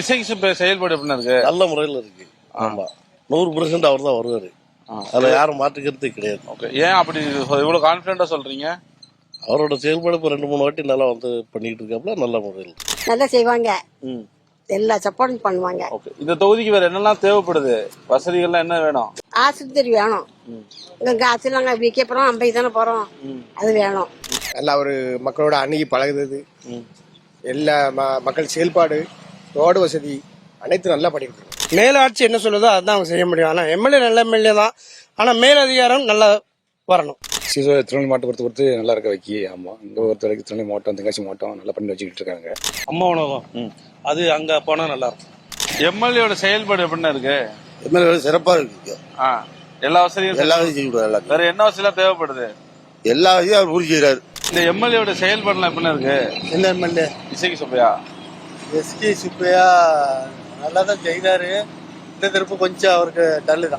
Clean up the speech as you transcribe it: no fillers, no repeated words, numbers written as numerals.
இசைக்கு செயல்பாடு எப்படின்னா இருக்கு? நல்ல முறையில் இருக்கு. ஆமா, 100% அவர் தான் வருவாரு. அதுல யாரும் மாற்றுக்கிறது கிடையாது. ஓகே, ஏன் அப்படி இவ்வளவு கான்பிடண்டா சொல்றீங்க? அவரோட செயல்பாடு இப்ப 2-3 வாட்டி நல்லா வந்து பண்ணிட்டு இருக்காப்ல. நல்ல முறையில் நல்லா செய்வாங்க. எல்லா சப்போர்ட்டும் பண்ணுவாங்க. ஓகே, இந்த தொகுதிக்கு வேற என்னெல்லாம் தேவைப்படுது? வசதிகள்லாம் என்ன வேணும்? ஆஸ்பத்திரி வேணும். இங்க காசு நாங்க விற்க போறோம், 50 தானே போறோம், அது வேணும். நல்லா ஒரு மக்களோட அணுகி பழகுது. எல்லா மக்கள் செயல்பாடு, ரோடு வசதி அனைத்து நல்லா பண்ணிருக்கு. மேலாட்சி என்ன சொல்லுதோ அதான் அவங்க செய்ய முடியும். ஆனா எம்எல்ஏ நல்ல எம்எல்ஏ தான். ஆனா மேலதிகாரம் நல்லா வரணும். திருநெல்வேலி மாவட்டம் பொறுத்து நல்லா இருக்க வைக்கி. ஆமா, இங்க பொறுத்த வரைக்கும் திருநெல்வேலி மாவட்டம், தென்காசி மாவட்டம் நல்லா பண்ணி வச்சுக்கிட்டு இருக்காங்க. அம்மா உணவகம் அது அங்க போனா நல்லா இருக்கும். எம்எல்ஏட செயல்பாடு எப்படின்னா இருக்கு? எம்எல்ஏ சிறப்பா இருக்கு. எல்லா வசதியும் வேற என்ன வசதியெல்லாம் தேவைப்படுது? எல்லா வசதியும் அவர் பூர்த்தி செய்யறாரு. இந்த எம்எல்ஏட செயல்பாடுலாம் எப்படின்னா இருக்கு? என்ன எம்எல்ஏ? இசைக்கு சுப்பையா. எஸ்கே சுப்பையா நல்லா தான் செய்கிறாரு. இந்த திருப்பு கொஞ்சம் அவருக்கு டல்லு தான்.